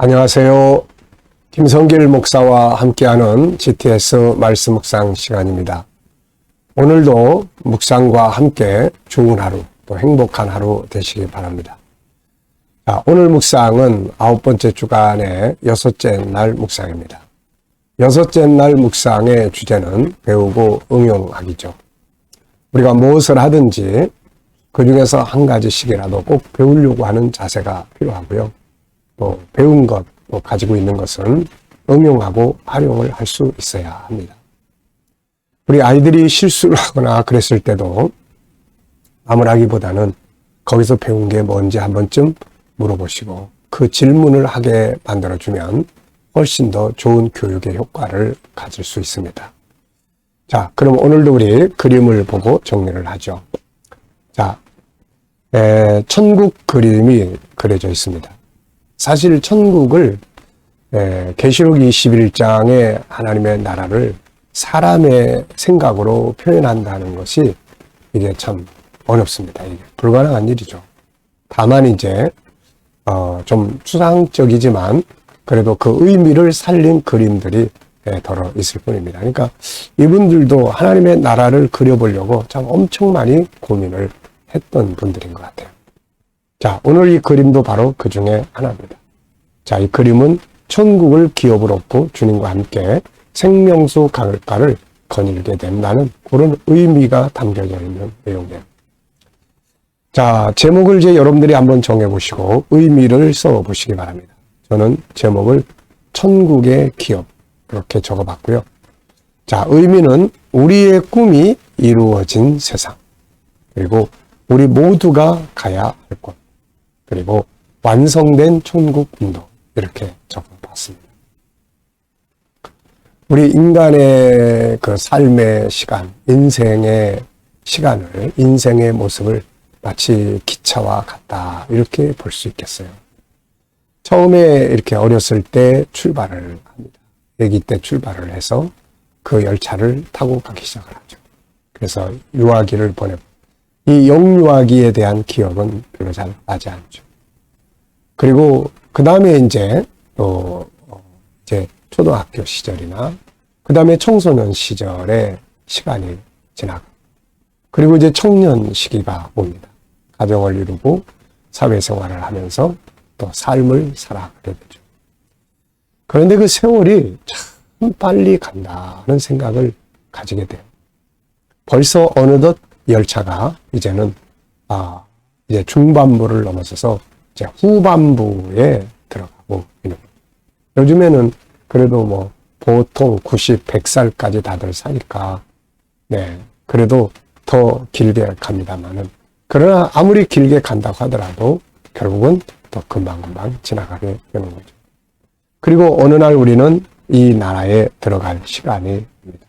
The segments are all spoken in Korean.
안녕하세요. 김성길 목사와 함께하는 GTS 말씀 묵상 시간입니다. 오늘도 묵상과 함께 좋은 하루, 또 행복한 하루 되시기 바랍니다. 자, 오늘 묵상은 9번째 주간의 6째 날 묵상입니다. 6째 날 묵상의 주제는 배우고 응용하기죠. 우리가 무엇을 하든지 그 중에서 한 가지씩이라도 꼭 배우려고 하는 자세가 필요하고요. 또 배운 것, 또 가지고 있는 것은 응용하고 활용을 할 수 있어야 합니다. 우리 아이들이 실수를 하거나 그랬을 때도 나무라기보다는 거기서 배운 게 뭔지 한 번쯤 물어보시고 그 질문을 하게 만들어주면 훨씬 더 좋은 교육의 효과를 가질 수 있습니다. 자, 그럼 오늘도 우리 그림을 보고 정리를 하죠. 자, 천국 그림이 그려져 있습니다. 사실 천국을 계시록 21장의 하나님의 나라를 사람의 생각으로 표현한다는 것이 이게 참 어렵습니다. 이게 불가능한 일이죠. 다만 이제 좀 추상적이지만 그래도 그 의미를 살린 그림들이 덜어 있을 뿐입니다. 그러니까 이분들도 하나님의 나라를 그려보려고 참 엄청 많이 고민을 했던 분들인 것 같아요. 자, 오늘 이 그림도 바로 그 중에 하나입니다. 자, 이 그림은 천국을 기업으로 얻고 주님과 함께 생명수 강가를 거닐게 된다는 그런 의미가 담겨져 있는 내용이에요. 자, 제목을 이제 여러분들이 한번 정해보시고 의미를 써보시기 바랍니다. 저는 제목을 천국의 기업 이렇게 적어봤고요. 자, 의미는 우리의 꿈이 이루어진 세상, 그리고 우리 모두가 가야 할 곳, 그리고 완성된 천국 운동 이렇게 적어봤습니다. 우리 인간의 그 삶의 시간, 인생의 시간을, 인생의 모습을 마치 기차와 같다 이렇게 볼 수 있겠어요. 처음에 이렇게 어렸을 때 출발을 합니다. 아기 때 출발을 해서 그 열차를 타고 가기 시작을 하죠. 그래서 유아기를 보내고 이 영유아기에 대한 기억은 별로 잘 나지 않죠. 그리고 그 다음에 이제 또 이제 초등학교 시절이나 그 다음에 청소년 시절의 시간이 지나고 그리고 이제 청년 시기가 옵니다. 가정을 이루고 사회생활을 하면서 또 삶을 살아가게 되죠. 그런데 그 세월이 참 빨리 간다는 생각을 가지게 돼요. 벌써 어느덧 열차가 이제는 이제 중반부를 넘어서서 이제 후반부에 들어가고 있는 거예요. 요즘에는 그래도 뭐 보통 90, 100살까지 다들 사니까 그래도 더 길게 갑니다만은 그러나 아무리 길게 간다고 하더라도 결국은 더 금방금방 지나가게 되는 거죠. 그리고 어느 날 우리는 이 나라에 들어갈 시간이 옵니다.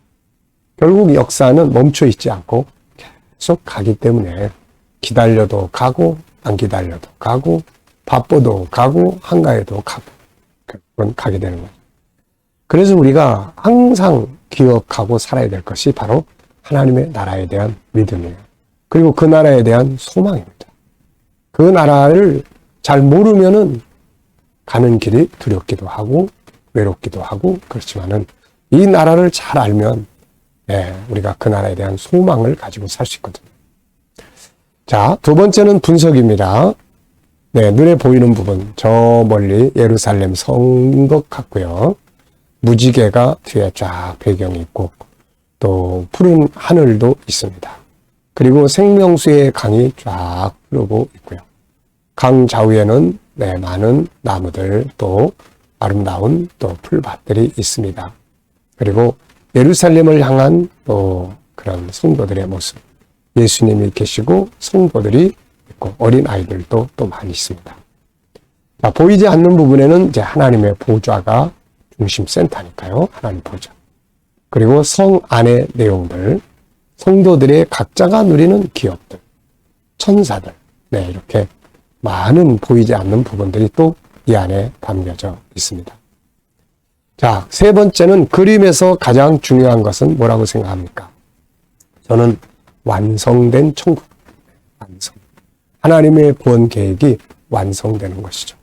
결국 역사는 멈춰 있지 않고 계속 가기 때문에 기다려도 가고 안 기다려도 가고 바빠도 가고 한가해도 가고 그건 가게 되는 거죠. 그래서 우리가 항상 기억하고 살아야 될 것이 바로 하나님의 나라에 대한 믿음이에요. 그리고 그 나라에 대한 소망입니다. 그 나라를 잘 모르면은 가는 길이 두렵기도 하고 외롭기도 하고 그렇지만은 이 나라를 잘 알면 우리가 그 나라에 대한 소망을 가지고 살 수 있거든요. 자, 두 번째는 분석입니다. 눈에 보이는 부분, 저 멀리 예루살렘 성인 것 같고요. 무지개가 뒤에 쫙 배경이 있고 또 푸른 하늘도 있습니다. 그리고 생명수의 강이 쫙 흐르고 있고요. 강 좌우에는 많은 나무들 또 아름다운 또 풀밭들이 있습니다. 그리고 예루살렘을 향한 또 그런 성도들의 모습, 예수님이 계시고 성도들이 있고 어린 아이들도 또 많이 있습니다. 자, 보이지 않는 부분에는 이제 하나님의 보좌가 중심 센터니까요. 하나님 보좌. 그리고 성 안의 내용들, 성도들의 각자가 누리는 기업들, 천사들, 이렇게 많은 보이지 않는 부분들이 또 이 안에 담겨져 있습니다. 자, 세 번째는 그림에서 가장 중요한 것은 뭐라고 생각합니까? 저는 완성된 천국. 완성. 하나님의 구원 계획이 완성되는 것이죠.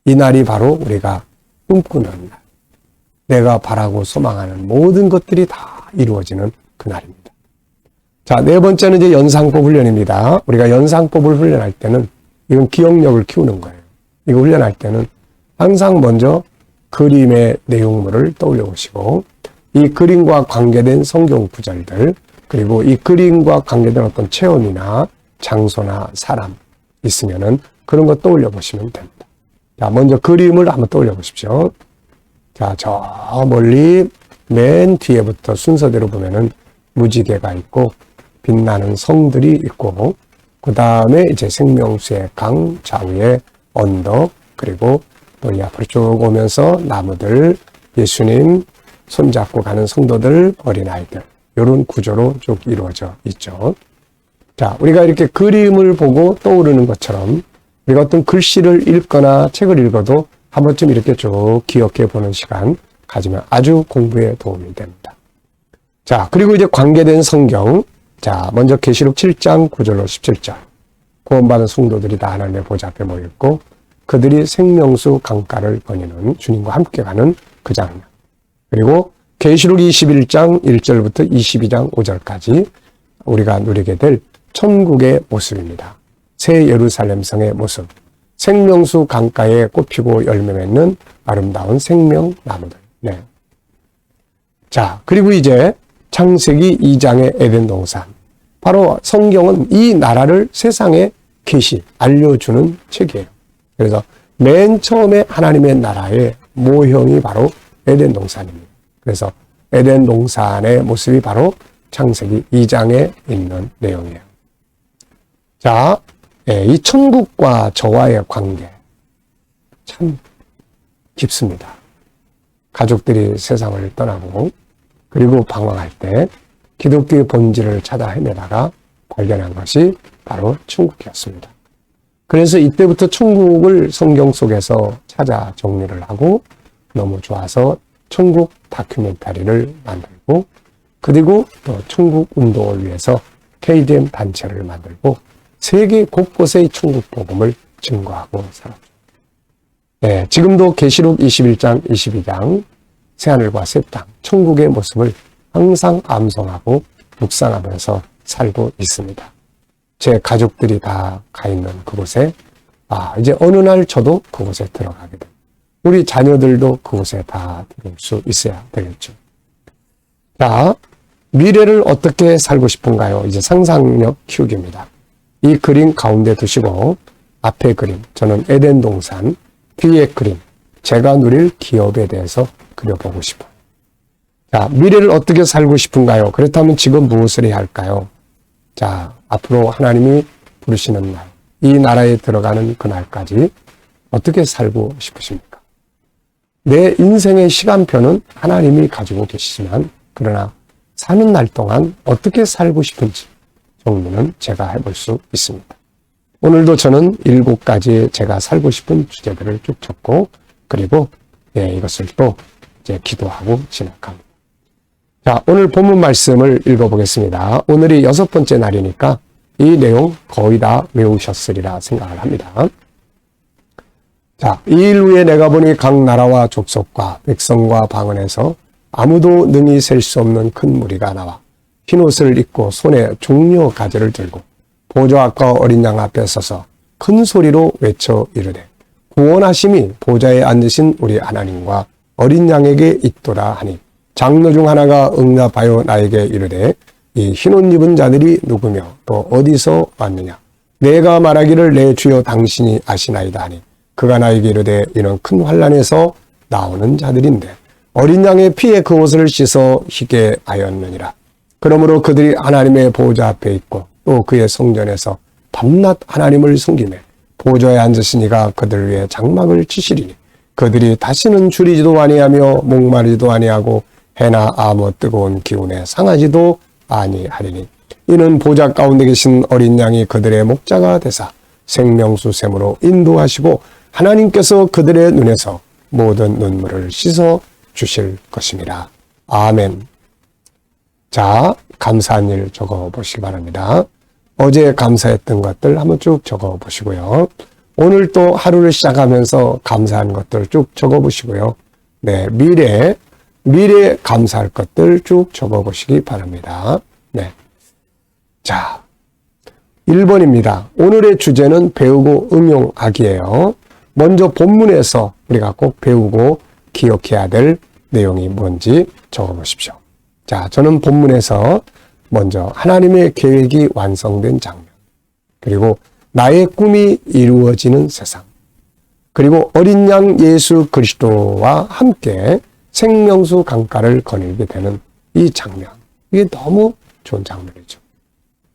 이 날이 바로 우리가 꿈꾸는 날. 내가 바라고 소망하는 모든 것들이 다 이루어지는 그 날입니다. 자, 네 번째는 이제 연상법 훈련입니다. 우리가 연상법을 훈련할 때는 이건 기억력을 키우는 거예요. 이거 훈련할 때는 항상 먼저 그림의 내용물을 떠올려 보시고 이 그림과 관계된 성경 구절들 그리고 이 그림과 관계된 어떤 체험이나 장소나 사람 있으면은 그런 거 떠올려 보시면 됩니다. 자, 먼저 그림을 한번 떠올려 보십시오. 자, 저 멀리 맨 뒤에부터 순서대로 보면은 무지개가 있고 빛나는 성들이 있고 그 다음에 이제 생명수의 강 좌우에 언덕 그리고 또 이 앞으로 쭉 오면서 나무들 예수님 손잡고 가는 성도들 어린아이들 이런 구조로 쭉 이루어져 있죠. 자, 우리가 이렇게 그림을 보고 떠오르는 것처럼 우리가 어떤 글씨를 읽거나 책을 읽어도 한 번쯤 이렇게 쭉 기억해 보는 시간 가지면 아주 공부에 도움이 됩니다. 자, 그리고 이제 관계된 성경. 자, 먼저 계시록 7장 9절로 17절. 구원받은 성도들이 다 하나님의 보좌 앞에 모였고 그들이 생명수 강가를 거니는 주님과 함께 가는 그 장면. 그리고 계시록 21장 1절부터 22장 5절까지 우리가 누리게 될 천국의 모습입니다. 새 예루살렘 성의 모습. 생명수 강가에 꽃피고 열매 맺는 아름다운 생명나무들. 네. 자, 그리고 이제 창세기 2장의 에덴 동산. 바로 성경은 이 나라를 세상에 계시, 알려주는 책이에요. 그래서 맨 처음에 하나님의 나라의 모형이 바로 에덴 동산입니다. 그래서 에덴 동산의 모습이 바로 창세기 2장에 있는 내용이에요. 자, 이 천국과 저와의 관계 참 깊습니다. 가족들이 세상을 떠나고 그리고 방황할 때 기독교의 본질을 찾아 헤매다가 발견한 것이 바로 천국이었습니다. 그래서 이때부터 천국을 성경 속에서 찾아 정리를 하고 너무 좋아서 천국 다큐멘터리를 만들고 그리고 또 천국 운동을 위해서 KDM 단체를 만들고 세계 곳곳의 천국 복음을 증거하고 살았죠. 네, 지금도 계시록 21장, 22장 새하늘과 새 땅, 천국의 모습을 항상 암송하고 묵상하면서 살고 있습니다. 제 가족들이 다 가 있는 그곳에 이제 어느 날 저도 그곳에 들어가게 됩니다. 우리 자녀들도 그곳에 다 들어올 수 있어야 되겠죠. 자, 미래를 어떻게 살고 싶은가요? 이제 상상력 키우기입니다. 이 그림 가운데 두시고 앞에 그림, 저는 에덴 동산, 뒤에 그림, 제가 누릴 기업에 대해서 그려보고 싶어요. 자, 미래를 어떻게 살고 싶은가요? 그렇다면 지금 무엇을 해야 할까요? 자, 앞으로 하나님이 부르시는 날, 이 나라에 들어가는 그날까지 어떻게 살고 싶으십니까? 내 인생의 시간표는 하나님이 가지고 계시지만 그러나 사는 날 동안 어떻게 살고 싶은지 정리는 제가 해볼 수 있습니다. 오늘도 저는 7가지 제가 살고 싶은 주제들을 쭉 적고 그리고 이것을 또 이제 기도하고 진행합니다. 자, 오늘 본문 말씀을 읽어보겠습니다. 오늘이 6번째 날이니까 이 내용 거의 다 외우셨으리라 생각을 합니다. 자, 2일 후에 내가 보니 각 나라와 족속과 백성과 방언에서 아무도 능히 셀 수 없는 큰 무리가 나와 흰옷을 입고 손에 종려 가지를 들고 보좌 앞과 어린 양 앞에 서서 큰 소리로 외쳐 이르되 구원하심이 보좌에 앉으신 우리 하나님과 어린 양에게 있도다 하니 장로 중 하나가 응답하여 나에게 이르되 이 흰옷 입은 자들이 누구며 또 어디서 왔느냐 내가 말하기를 내 주여 당신이 아시나이다 하니 그가 나에게 이르되 이는 큰 환난에서 나오는 자들인데 어린 양의 피에 그 옷을 씻어 희게 하였느니라. 그러므로 그들이 하나님의 보좌 앞에 있고 또 그의 성전에서 밤낮 하나님을 섬기매 보좌에 앉으시니가 그들 위에 장막을 치시리니 그들이 다시는 줄이지도 아니하며 목마르지도 아니하고 해나 아무 뜨거운 기운에 상하지도 아니하리니 이는 보좌 가운데 계신 어린 양이 그들의 목자가 되사 생명수 샘으로 인도하시고 하나님께서 그들의 눈에서 모든 눈물을 씻어 주실 것입니다. 아멘. 자, 감사한 일 적어 보시기 바랍니다. 어제 감사했던 것들 한번 쭉 적어 보시고요. 오늘 또 하루를 시작하면서 감사한 것들 쭉 적어보시고요. 네, 미래 감사할 것들 쭉 적어보시기 바랍니다. 네. 자, 1번입니다. 오늘의 주제는 배우고 응용하기예요. 먼저 본문에서 우리가 꼭 배우고 기억해야 될 내용이 뭔지 적어보십시오. 자, 저는 본문에서 먼저 하나님의 계획이 완성된 장면, 그리고 나의 꿈이 이루어지는 세상, 그리고 어린 양 예수 그리스도와 함께 생명수 강가를 거닐게 되는 이 장면, 이게 너무 좋은 장면이죠.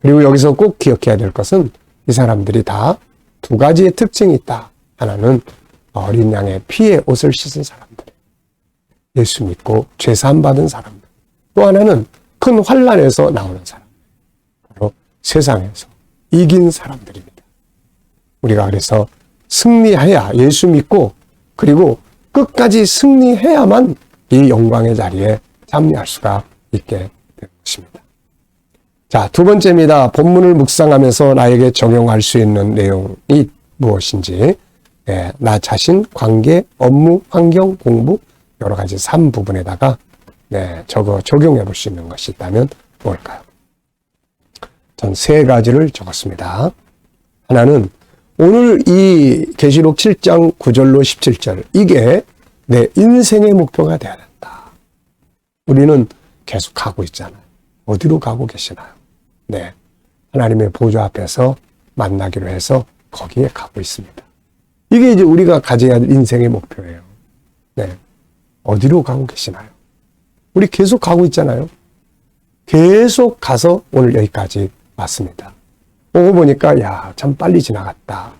그리고 여기서 꼭 기억해야 될 것은 이 사람들이 다 두 가지의 특징이 있다. 하나는 어린 양의 피에 옷을 씻은 사람들, 예수 믿고 죄사함 받은 사람들. 또 하나는 큰 환난에서 나오는 사람, 바로 세상에서 이긴 사람들입니다. 우리가 그래서 승리해야, 예수 믿고 그리고 끝까지 승리해야만 이 영광의 자리에 참여할 수가 있게 되는 것입니다. 자, 두 번째입니다. 본문을 묵상하면서 나에게 적용할 수 있는 내용이 무엇인지, 나 자신, 관계, 업무, 환경, 공부, 여러 가지 3부분에다가 적용해 볼 수 있는 것이 있다면 뭘까요? 전 3가지를 적었습니다. 하나는 오늘 이 계시록 7장 9절로 17절, 이게 내 인생의 목표가 되어야 된다. 우리는 계속 가고 있잖아요. 어디로 가고 계시나요? 네, 하나님의 보좌 앞에서 만나기로 해서 거기에 가고 있습니다. 이게 이제 우리가 가져야 할 인생의 목표예요. 네, 어디로 가고 계시나요? 우리 계속 가고 있잖아요. 계속 가서 오늘 여기까지 왔습니다. 오고 보니까 야, 참 빨리 지나갔다.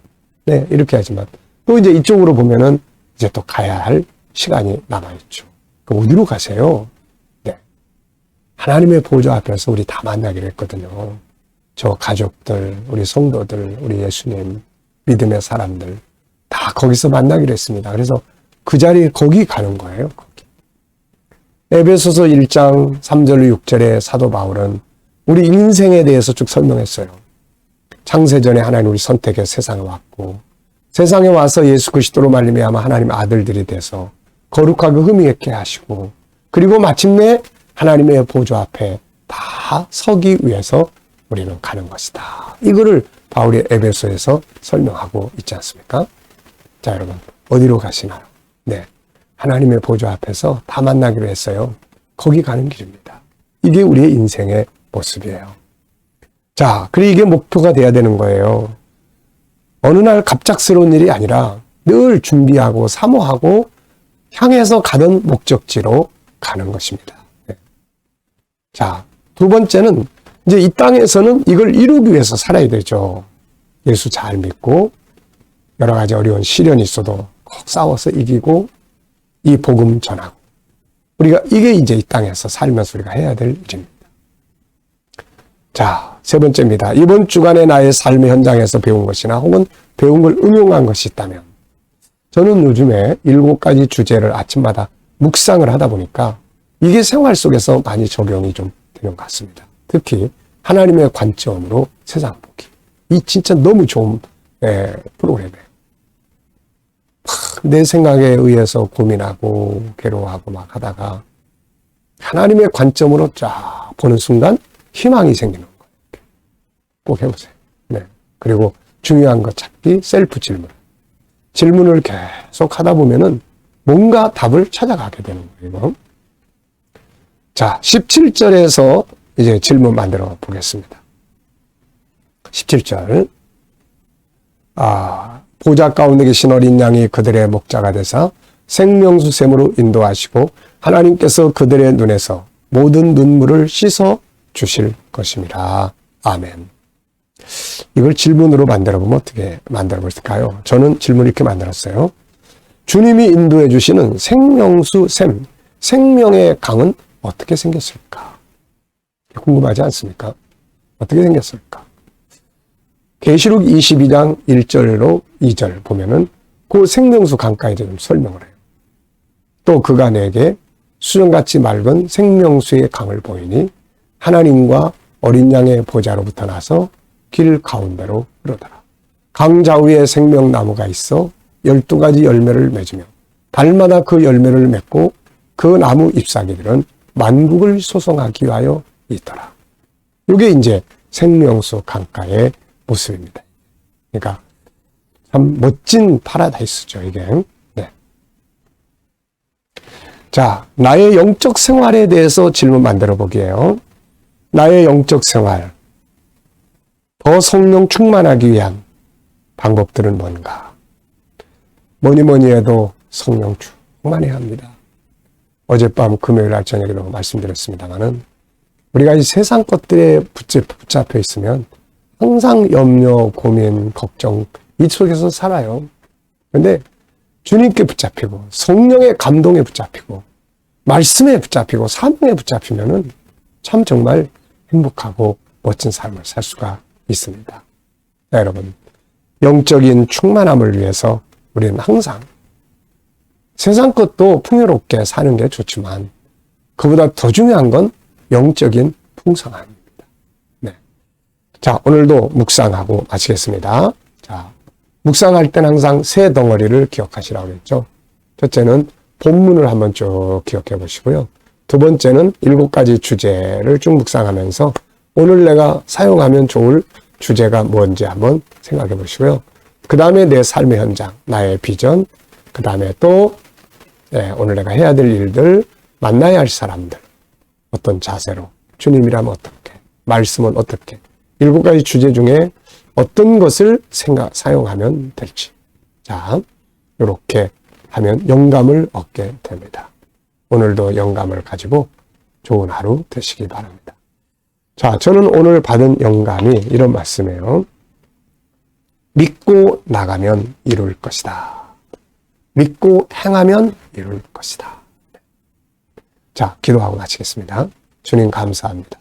네, 이렇게 하지만 또 이제 이쪽으로 보면은 이제 또 가야 할 시간이 남아있죠. 그럼 어디로 가세요? 네, 하나님의 보좌 앞에서 우리 다 만나기로 했거든요. 저 가족들, 우리 성도들, 우리 예수님, 믿음의 사람들 다 거기서 만나기로 했습니다. 그래서 그 자리에 거기 가는 거예요. 거기. 에베소서 1장 3절 6절에 사도 바울은 우리 인생에 대해서 쭉 설명했어요. 창세전에 하나님 우리 선택해 세상에 왔고, 세상에 와서 예수 그리스도로 말미암아 하나님의 아들들이 돼서 거룩하고 흠이 있게 하시고, 그리고 마침내 하나님의 보좌 앞에 다 서기 위해서 우리는 가는 것이다. 이거를 바울이 에베소에서 설명하고 있지 않습니까? 자, 여러분 어디로 가시나요? 네, 하나님의 보좌 앞에서 다 만나기로 했어요. 거기 가는 길입니다. 이게 우리의 인생의 모습이에요. 자, 그리고 이게 목표가 돼야 되는 거예요. 어느 날 갑작스러운 일이 아니라 늘 준비하고 사모하고 향해서 가는 목적지로 가는 것입니다. 네. 자, 두 번째는 이제 이 땅에서는 이걸 이루기 위해서 살아야 되죠. 예수 잘 믿고 여러 가지 어려운 시련이 있어도 꼭 싸워서 이기고 이 복음 전하고, 우리가 이게 이제 이 땅에서 살면서 우리가 해야 될 일입니다. 자, 세 번째입니다. 이번 주간의 나의 삶의 현장에서 배운 것이나 혹은 배운 걸 응용한 것이 있다면, 저는 요즘에 7가지 주제를 아침마다 묵상을 하다 보니까 이게 생활 속에서 많이 적용이 좀 되는 것 같습니다. 특히 하나님의 관점으로 세상 보기. 이 진짜 너무 좋은 프로그램이에요. 내 생각에 의해서 고민하고 괴로워하고 막 하다가 하나님의 관점으로 쫙 보는 순간 희망이 생기는 거예요. 꼭 해보세요. 네. 그리고 중요한 것 찾기, 셀프 질문. 질문을 계속 하다 보면은 뭔가 답을 찾아가게 되는 거예요. 자, 17절에서 이제 질문 만들어 보겠습니다. 17절. 보좌 가운데 계신 어린 양이 그들의 목자가 되사 생명수 샘으로 인도하시고 하나님께서 그들의 눈에서 모든 눈물을 씻어 주실 것입니다. 아멘. 이걸 질문으로 만들어 보면 어떻게 만들어 볼까요? 저는 질문을 이렇게 만들었어요. 주님이 인도해 주시는 생명수 샘, 생명의 강은 어떻게 생겼을까? 궁금하지 않습니까? 어떻게 생겼을까? 계시록 22장 1절로 2절 보면은 그 생명수 강가에 좀 설명을 해요. 또 그가 내게 수정같이 맑은 생명수의 강을 보이니 하나님과 어린 양의 보좌로부터 나서 길 가운데로 흐르더라. 강좌위에 생명나무가 있어 12가지 열매를 맺으며 달마다 그 열매를 맺고 그 나무 잎사귀들은 만국을 소송하기 위하여 있더라. 이게 이제 생명수 강가의 모습입니다. 그러니까 참 멋진 파라다이스죠, 이게. 네. 자, 나의 영적 생활에 대해서 질문 만들어 보기에요. 나의 영적 생활, 더 성령 충만하기 위한 방법들은 뭔가? 뭐니 해도 성령 충만해야 합니다. 어젯밤 금요일 날 저녁에도 말씀드렸습니다만은 우리가 이 세상 것들에 붙잡혀 있으면 항상 염려, 고민, 걱정 이 속에서 살아요. 그런데 주님께 붙잡히고 성령의 감동에 붙잡히고 말씀에 붙잡히고 사명에 붙잡히면은 참 정말 행복하고 멋진 삶을 살 수가 있습니다. 네, 여러분, 영적인 충만함을 위해서 우리는 항상 세상 것도 풍요롭게 사는 게 좋지만 그보다 더 중요한 건 영적인 풍성함입니다. 네. 자, 오늘도 묵상하고 마치겠습니다. 자, 묵상할 때는 항상 세 덩어리를 기억하시라고 했죠. 첫째는 본문을 한번 쭉 기억해 보시고요. 두 번째는 7가지 주제를 쭉 묵상하면서 오늘 내가 사용하면 좋을 주제가 뭔지 한번 생각해 보시고요. 그 다음에 내 삶의 현장, 나의 비전, 그 다음에 또 오늘 내가 해야 될 일들, 만나야 할 사람들, 어떤 자세로, 주님이라면 어떻게, 말씀은 어떻게, 7가지 주제 중에 어떤 것을 사용하면 될지. 자, 이렇게 하면 영감을 얻게 됩니다. 오늘도 영감을 가지고 좋은 하루 되시기 바랍니다. 자, 저는 오늘 받은 영감이 이런 말씀이에요. 믿고 나가면 이룰 것이다. 믿고 행하면 이룰 것이다. 자, 기도하고 마치겠습니다. 주님 감사합니다.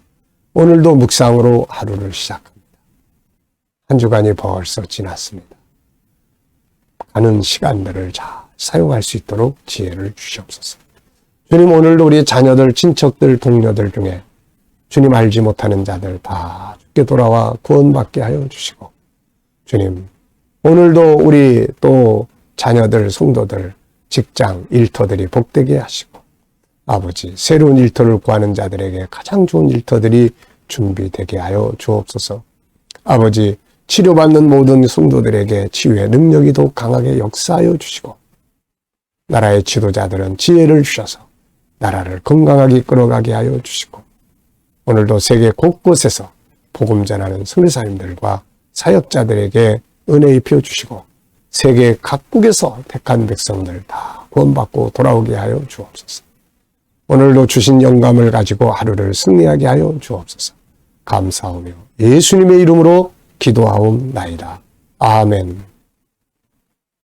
오늘도 묵상으로 하루를 시작합니다. 한 주간이 벌써 지났습니다. 가는 시간들을 잘 사용할 수 있도록 지혜를 주시옵소서. 주님, 오늘도 우리 자녀들, 친척들, 동료들 중에 주님 알지 못하는 자들 다 주께 돌아와 구원받게 하여 주시고, 주님, 오늘도 우리 또 자녀들, 성도들, 직장, 일터들이 복되게 하시고, 아버지, 새로운 일터를 구하는 자들에게 가장 좋은 일터들이 준비되게 하여 주옵소서. 아버지, 치료받는 모든 성도들에게 치유의 능력이 더 강하게 역사하여 주시고, 나라의 지도자들은 지혜를 주셔서 나라를 건강하게 끌어가게 하여 주시고, 오늘도 세계 곳곳에서 복음 전하는 선교사님들과 사역자들에게 은혜 입혀 주시고, 세계 각국에서 택한 백성들 다 구원받고 돌아오게 하여 주옵소서. 오늘도 주신 영감을 가지고 하루를 승리하게 하여 주옵소서. 감사하며 예수님의 이름으로 기도하옵나이다. 아멘.